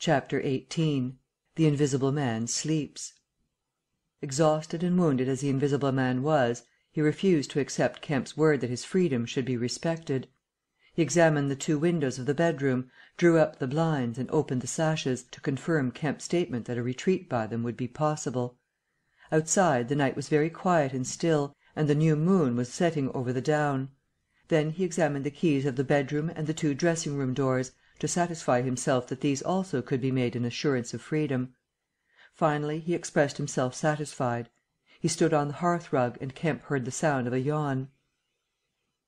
Chapter 18 The Invisible Man Sleeps Exhausted and wounded as the Invisible Man was, he refused to accept Kemp's word that his freedom should be respected. He examined the 2 windows of the bedroom, drew up the blinds and opened the sashes, to confirm Kemp's statement that a retreat by them would be possible. Outside, the night was very quiet and still, and the new moon was setting over the down. Then he examined the keys of the bedroom and the 2 dressing-room doors, to satisfy himself that these also could be made an assurance of freedom. Finally he expressed himself satisfied. He stood on the hearth-rug and Kemp heard the sound of a yawn.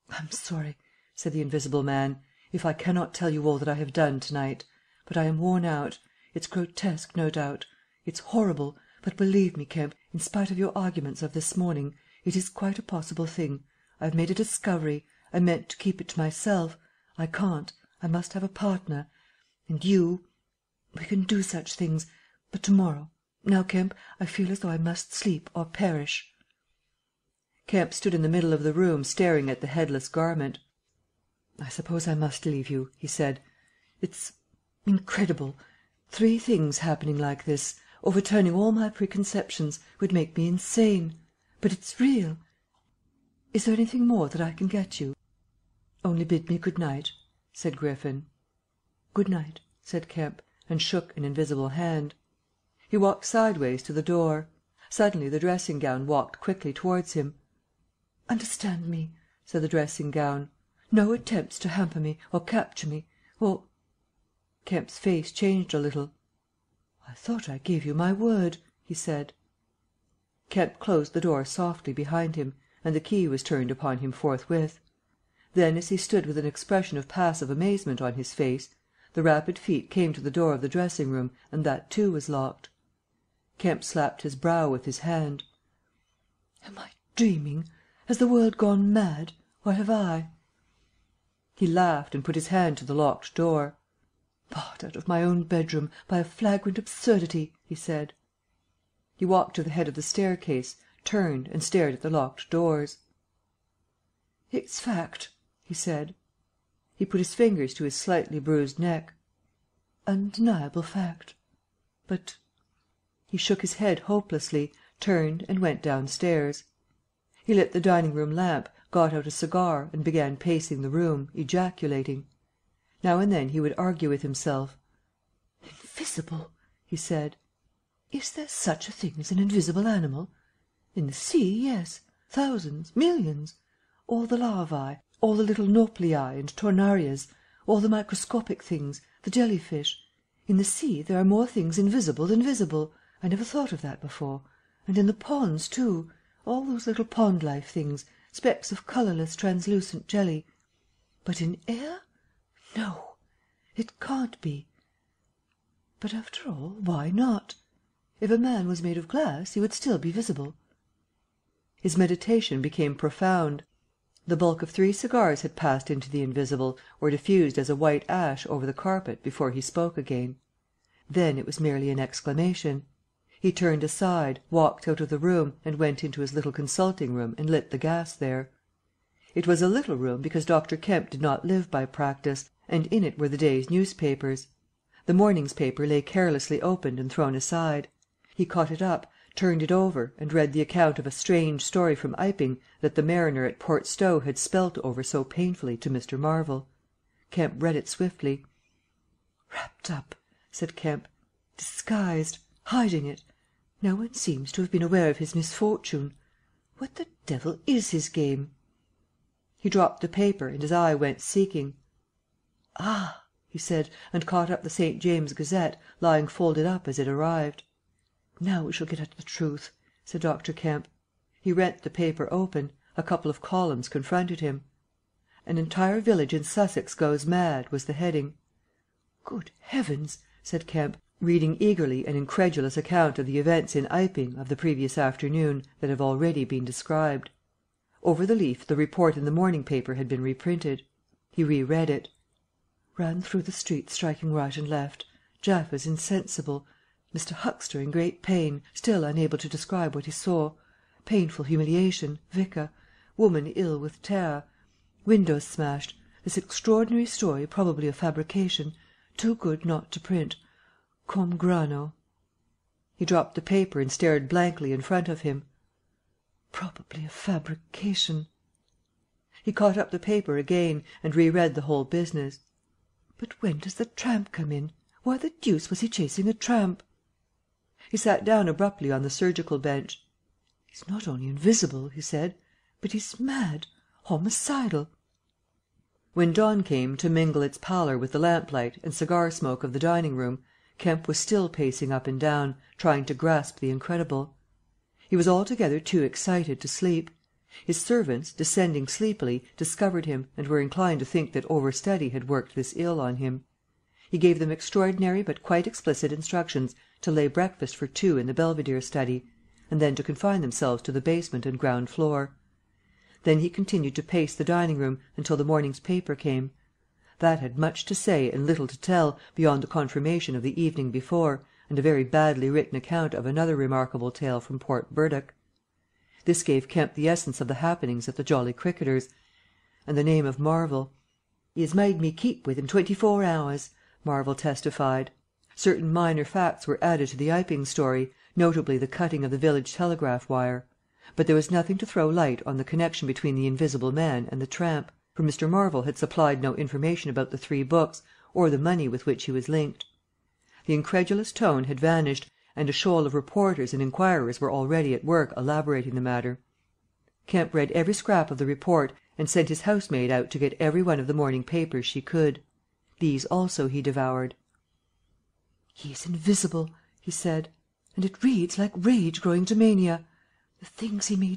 "I'm sorry," said the Invisible Man, "if I cannot tell you all that I have done to-night. But I am worn out. It's grotesque, no doubt. It's horrible, but believe me, Kemp, in spite of your arguments of this morning, it is quite a possible thing. I have made a discovery. I meant to keep it to myself. I can't. I must have a partner. And you... We can do such things. But to-morrow... Now, Kemp, I feel as though I must sleep or perish." Kemp stood in the middle of the room staring at the headless garment. "I suppose I must leave you," he said. "It's... incredible. 3 things happening like this, overturning all my preconceptions, would make me insane. But it's real. Is there anything more that I can get you?" "Only bid me good night," said Griffin. "Good night," said Kemp, and shook an invisible hand. He walked sideways to the door. Suddenly the dressing-gown walked quickly towards him. "Understand me," said the dressing-gown. "No attempts to hamper me, or capture me, or—" Kemp's face changed a little. "I thought I gave you my word," he said. Kemp closed the door softly behind him, and the key was turned upon him forthwith. Then, as he stood with an expression of passive amazement on his face, the rapid feet came to the door of the dressing-room, and that too was locked. Kemp slapped his brow with his hand. "Am I dreaming? Has the world gone mad? Or have I?" He laughed and put his hand to the locked door. "Barred out of my own bedroom, by a flagrant absurdity," he said. He walked to the head of the staircase, turned, and stared at the locked doors. "It's fact," he said. He put his fingers to his slightly bruised neck. "Undeniable fact. But—" He shook his head hopelessly, turned, and went downstairs. He lit the dining-room lamp, got out a cigar, and began pacing the room, ejaculating. Now and then he would argue with himself. "Invisible!" he said. "Is there such a thing as an invisible animal? In the sea, yes. Thousands, millions. All the larvae, all the little nauplii and tornarias, all the microscopic things, the jelly-fish. In the sea there are more things invisible than visible. I never thought of that before. And in the ponds, too. All those little pond-life things, specks of colourless, translucent jelly. But in air? No. It can't be. But after all, why not? If a man was made of glass, he would still be visible." His meditation became profound. The bulk of 3 cigars had passed into the invisible, or diffused as a white ash over the carpet, before he spoke again. Then it was merely an exclamation. He turned aside, walked out of the room, and went into his little consulting-room and lit the gas there. It was a little room because Dr. Kemp did not live by practice, and in it were the day's newspapers. The morning's paper lay carelessly opened and thrown aside. He caught it up, turned it over, and read the account of a strange story from Iping that the mariner at Port Stowe had spelt over so painfully to Mr. Marvel. Kemp read it swiftly. "Wrapped up," said Kemp. "Disguised. Hiding it. No one seems to have been aware of his misfortune. What the devil is his game?" He dropped the paper, and his eye went seeking. "Ah!" he said, and caught up the St. James' Gazette, lying folded up as it arrived. "Now we shall get at the truth," said Dr. Kemp. He rent the paper open. A couple of columns confronted him. "An entire village in Sussex goes mad," was the heading. "Good heavens!" said Kemp, reading eagerly an incredulous account of the events in Iping of the previous afternoon that have already been described. Over the leaf the report in the morning paper had been reprinted. He re-read it. "Ran through the streets striking right and left. Jaffas insensible. Mr. Huxter in great pain, still unable to describe what he saw. Painful humiliation. Vicar. Woman ill with terror. Windows smashed. This extraordinary story probably a fabrication. Too good not to print. Cum grano. He dropped the paper and stared blankly in front of him. Probably a fabrication. He caught up the paper again and reread the whole business. But when does the tramp come in? Why the deuce was he chasing a tramp? He sat down abruptly on the surgical bench. He's not only invisible, he said, but he's mad, homicidal. When dawn came to mingle its pallor with the lamplight and cigar smoke of the dining room, Kemp was still pacing up and down, trying to grasp the incredible. He was altogether too excited to sleep. His servants, descending sleepily, discovered him and were inclined to think that overstudy had worked this ill on him. He gave them extraordinary but quite explicit instructions to lay breakfast for two in the Belvedere study, and then to confine themselves to the basement and ground floor. Then he continued to pace the dining room until the morning's paper came. That had much to say and little to tell, beyond the confirmation of the evening before, and a very badly written account of another remarkable tale from Port Burdock. This gave Kemp the essence of the happenings at the Jolly Cricketers, and the name of Marvel. "He has made me keep with him 24 hours," Marvel testified. Certain minor facts were added to the Iping story, notably the cutting of the village telegraph wire. But there was nothing to throw light on the connection between the Invisible Man and the tramp, for Mr. Marvel had supplied no information about the 3 books or the money with which he was linked. The incredulous tone had vanished, and a shoal of reporters and inquirers were already at work elaborating the matter. Kemp read every scrap of the report and sent his housemaid out to get every one of the morning papers she could. These also he devoured. "He is invisible," he said, "and it reads like rage growing to mania. The things he may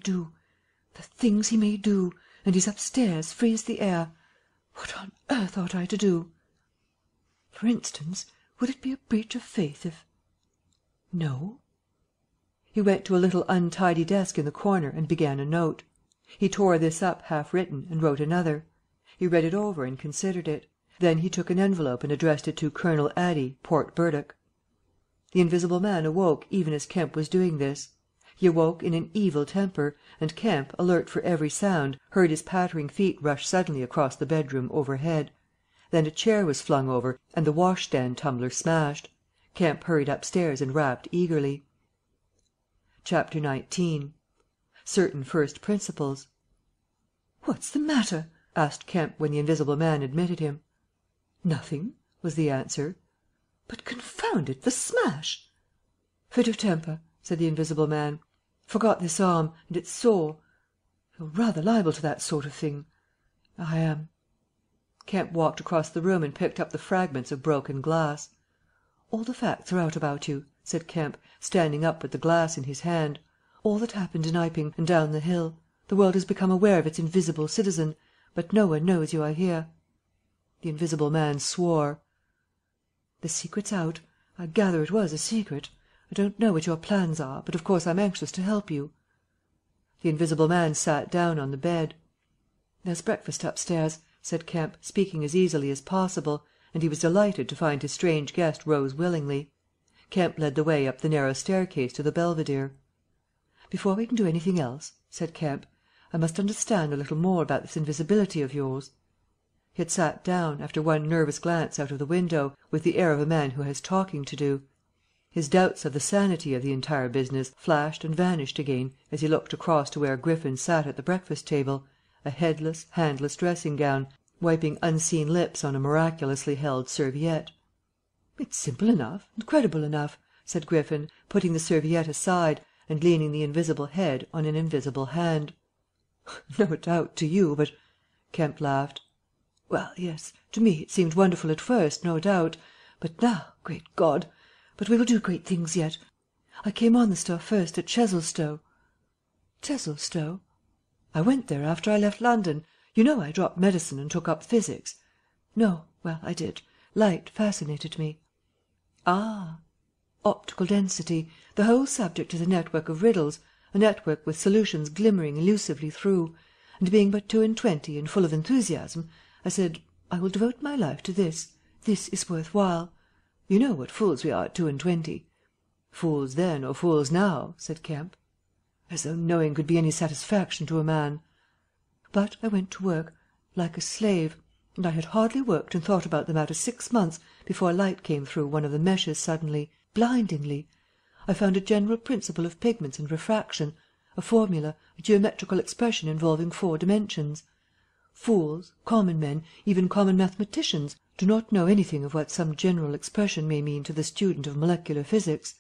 do, and he's upstairs free as the air. What on earth ought I to do? For instance, would it be a breach of faith if... No." He went to a little untidy desk in the corner and began a note. He tore this up half written and wrote another. He read it over and considered it. Then he took an envelope and addressed it to Colonel Addy, Port Burdock. The Invisible Man awoke even as Kemp was doing this. He awoke in an evil temper, and Kemp, alert for every sound, heard his pattering feet rush suddenly across the bedroom overhead. Then a chair was flung over and the washstand tumbler smashed. Kemp hurried upstairs and rapped eagerly. Chapter 19. Certain First Principles. "What's the matter?" asked Kemp when the Invisible Man admitted him. "Nothing," was the answer. "But confound it, the smash!" "Fit of temper," said the Invisible Man. "Forgot this arm, and it's sore. You're rather liable to that sort of thing." "I am." Kemp walked across the room and picked up the fragments of broken glass. "All the facts are out about you," said Kemp, standing up with the glass in his hand. "All that happened in Iping and down the hill. The world has become aware of its invisible citizen, but no one knows you are here." The Invisible Man swore. "The secret's out. I gather it was a secret. I don't know what your plans are, but of course I'm anxious to help you." The Invisible Man sat down on the bed. "There's breakfast upstairs," said Kemp, speaking as easily as possible, and he was delighted to find his strange guest rose willingly. Kemp led the way up the narrow staircase to the Belvedere. "Before we can do anything else," said Kemp, "I must understand a little more about this invisibility of yours." He had sat down, after one nervous glance out of the window, with the air of a man who has talking to do. His doubts of the sanity of the entire business flashed and vanished again as he looked across to where Griffin sat at the breakfast table, a headless, handless dressing-gown, wiping unseen lips on a miraculously held serviette. "It's simple enough, and credible enough," said Griffin, putting the serviette aside and leaning the invisible head on an invisible hand. "No doubt to you, but..." Kemp laughed. "Well, yes, to me it seemed wonderful at first, no doubt. But now, great God! But we will do great things yet. I came on the stuff first at Chesilstowe." "Chesilstowe?" "I went there after I left London. You know I dropped medicine and took up physics." "No. Well, I did. Light fascinated me." "Ah." "Optical density. The whole subject is a network of riddles, a network with solutions glimmering elusively through. And being but 22 and full of enthusiasm, I said, I will devote my life to this. This is worth while. You know what fools we are at 22. "Fools then or fools now," said Kemp. "As though knowing could be any satisfaction to a man." "But I went to work, like a slave. and I had hardly worked and thought about the matter 6 months before light came through one of the meshes suddenly, blindingly. I found a general principle of pigments and refraction, a formula, a geometrical expression involving 4 dimensions. Fools, common men, even common mathematicians, do not know anything of what some general expression may mean to the student of molecular physics.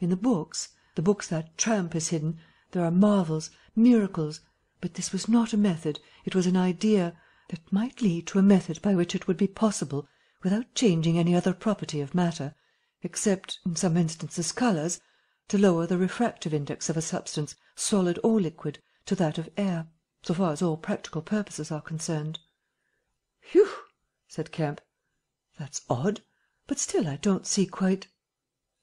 In the books that tramp has hidden, there are marvels, miracles, but this was not a method, it was an idea, that might lead to a method by which it would be possible, without changing any other property of matter, except, in some instances, colours, to lower the refractive index of a substance, solid or liquid, to that of air, so far as all practical purposes are concerned. "Whew!" said Kemp. "That's odd, but still I don't see quite.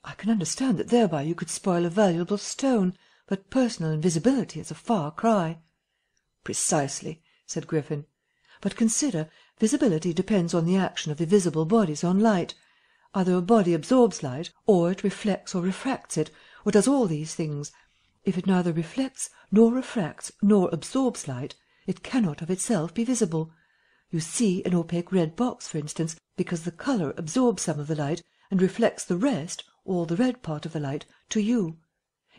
I can understand that thereby you could spoil a valuable stone, but personal invisibility is a far cry." "Precisely," said Griffin. "But consider, visibility depends on the action of the visible bodies on light. Either a body absorbs light, or it reflects or refracts it, or does all these things. If it neither reflects, nor refracts, nor absorbs light, it cannot of itself be visible. You see an opaque red box, for instance, because the colour absorbs some of the light and reflects the rest, all the red part of the light, to you.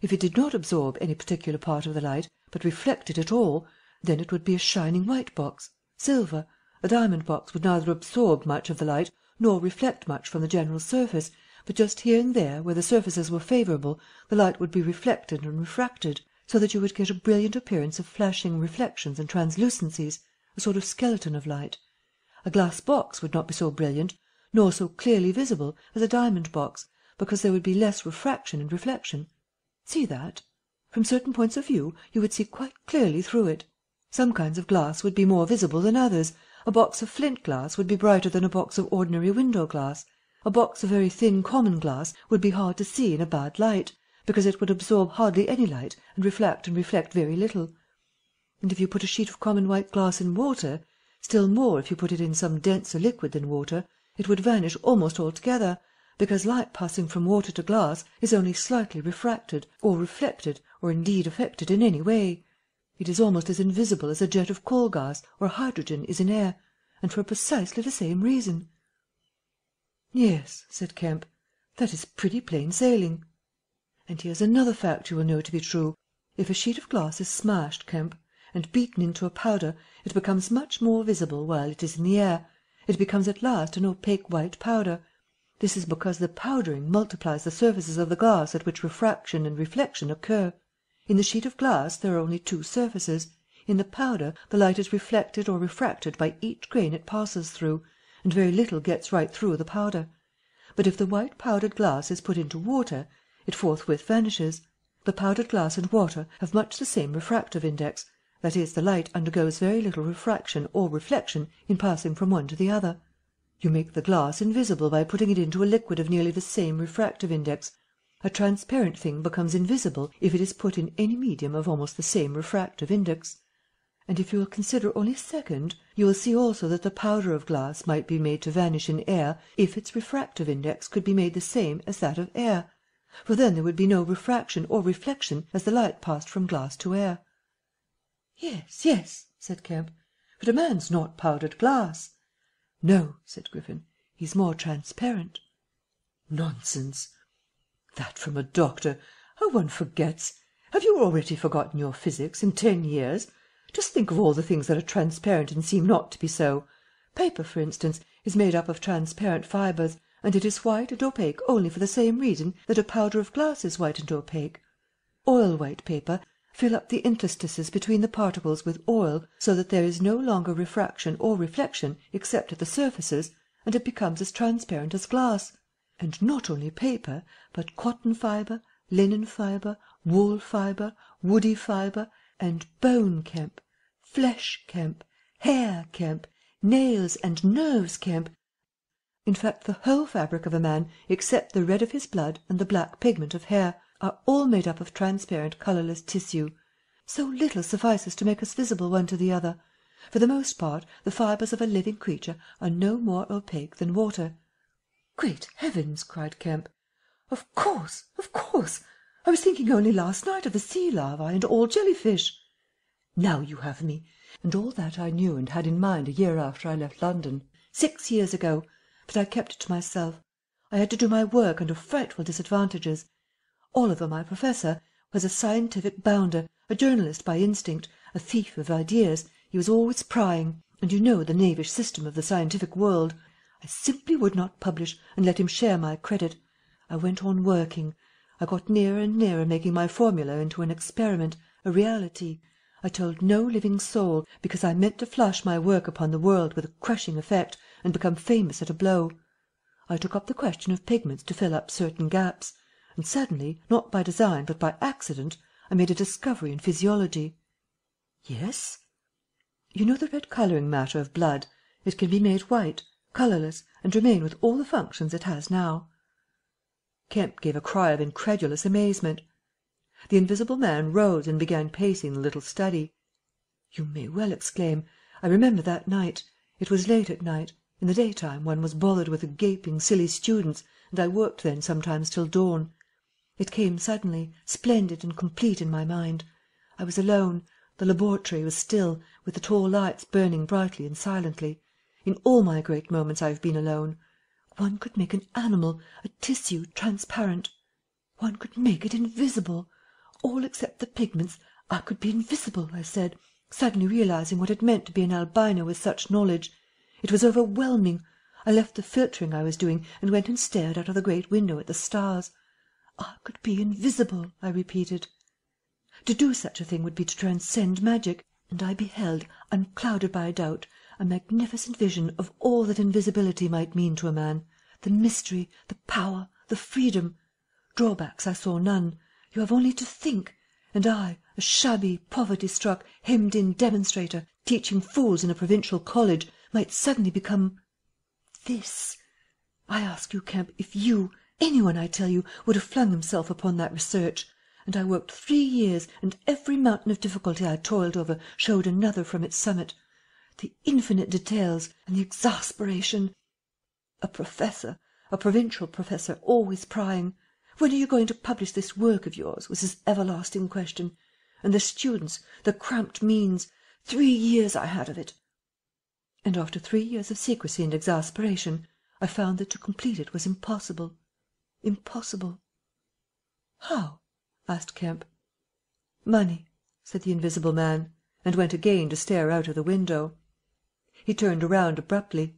If it did not absorb any particular part of the light, but reflected it all, then it would be a shining white box, silver. A diamond box would neither absorb much of the light nor reflect much from the general surface, but just here and there, where the surfaces were favourable, the light would be reflected and refracted, so that you would get a brilliant appearance of flashing reflections and translucencies, a sort of skeleton of light. A glass box would not be so brilliant, nor so clearly visible, as a diamond box, because there would be less refraction and reflection. See that? From certain points of view you would see quite clearly through it. Some kinds of glass would be more visible than others. A box of flint glass would be brighter than a box of ordinary window glass. A box of very thin common glass would be hard to see in a bad light, because it would absorb hardly any light and reflect very little. And if you put a sheet of common white glass in water, still more if you put it in some denser liquid than water, it would vanish almost altogether, because light passing from water to glass is only slightly refracted, or reflected, or indeed affected in any way. It is almost as invisible as a jet of coal gas or hydrogen is in air, and for precisely the same reason." "Yes," said Kemp, "that is pretty plain sailing. And here's another fact you will know to be true. If a sheet of glass is smashed, Kemp, and beaten into a powder, it becomes much more visible while it is in the air. It becomes at last an opaque white powder. This is because the powdering multiplies the surfaces of the glass at which refraction and reflection occur. In the sheet of glass there are only 2 surfaces. In the powder the light is reflected or refracted by each grain it passes through, and very little gets right through the powder. But if the white powdered glass is put into water, it forthwith vanishes. The powdered glass and water have much the same refractive index, that is, the light undergoes very little refraction or reflection in passing from one to the other. You make the glass invisible by putting it into a liquid of nearly the same refractive index. A transparent thing becomes invisible if it is put in any medium of almost the same refractive index. And if you will consider only a second, you will see also that the powder of glass might be made to vanish in air if its refractive index could be made the same as that of air, for then there would be no refraction or reflection as the light passed from glass to air." "Yes, yes," said Kemp, "but a man's not powdered glass." "No," said Griffin, "he's more transparent." "Nonsense." "That from a doctor! How one forgets! Have you already forgotten your physics in 10 years? Just think of all the things that are transparent and seem not to be so. Paper, for instance, is made up of transparent fibres, and it is white and opaque only for the same reason that a powder of glass is white and opaque. Oil-white paper fill up the interstices between the particles with oil, so that there is no longer refraction or reflection except at the surfaces, and it becomes as transparent as glass. And not only paper, but cotton fibre, linen fibre, wool fibre, woody fibre, and bone, Kemp, flesh, Kemp, hair, Kemp, nails and nerves, Kemp. In fact, the whole fabric of a man, except the red of his blood and the black pigment of hair, are all made up of transparent colourless tissue. So little suffices to make us visible one to the other. For the most part, the fibres of a living creature are no more opaque than water." "Great heavens!" cried Kemp. Of course. I was thinking only last night of the sea larvae and all jellyfish." Now you have me. And all that I knew and had in mind a year after I left London. 6 years ago. But I kept it to myself. I had to do my work under frightful disadvantages. Oliver, my professor, was a scientific bounder, a journalist by instinct, a thief of ideas. He was always prying, and you know the knavish system of the scientific world. I simply would not publish, and let him share my credit. I went on working. I got nearer and nearer making my formula into an experiment, a reality. I told no living soul, because I meant to flush my work upon the world with a crushing effect, and become famous at a blow. I took up the question of pigments to fill up certain gaps, and suddenly, not by design but by accident, I made a discovery in physiology." "Yes?" "You know the red colouring matter of blood? It can be made white, colourless, and remain with all the functions it has now." Kemp gave a cry of incredulous amazement. The Invisible Man rose and began pacing the little study. "You may well exclaim. I remember that night. It was late at night. In the daytime one was bothered with the gaping, silly students, and I worked then sometimes till dawn. It came suddenly, splendid and complete in my mind. I was alone. The laboratory was still, with the tall lights burning brightly and silently. In all my great moments I have been alone. One could make an animal, a tissue, transparent. One could make it invisible. All except the pigments. I could be invisible, I said, suddenly realizing what it meant to be an albino with such knowledge. It was overwhelming. I left the filtering I was doing and went and stared out of the great window at the stars. I could be invisible, I repeated. To do such a thing would be to transcend magic, and I beheld, unclouded by doubt, a magnificent vision of all that invisibility might mean to a man, the mystery, the power, the freedom. Drawbacks I saw none. You have only to think, and I, a shabby, poverty-struck, hemmed-in demonstrator, teaching fools in a provincial college, might suddenly become this. I ask you, Kemp, if you, anyone, I tell you, would have flung himself upon that research. And I worked 3 years, and every mountain of difficulty I toiled over showed another from its summit. The infinite details, and the exasperation. A professor, a provincial professor, always prying. When are you going to publish this work of yours, was his everlasting question. And the students, the cramped means. 3 years I had of it. And after 3 years of secrecy and exasperation, I found that to complete it was impossible. Impossible." "How?" asked Kemp. "Money," said the Invisible Man, and went again to stare out of the window. He turned around abruptly.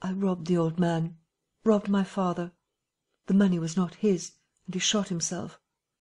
"I robbed the old man, robbed my father. The money was not his, and he shot himself.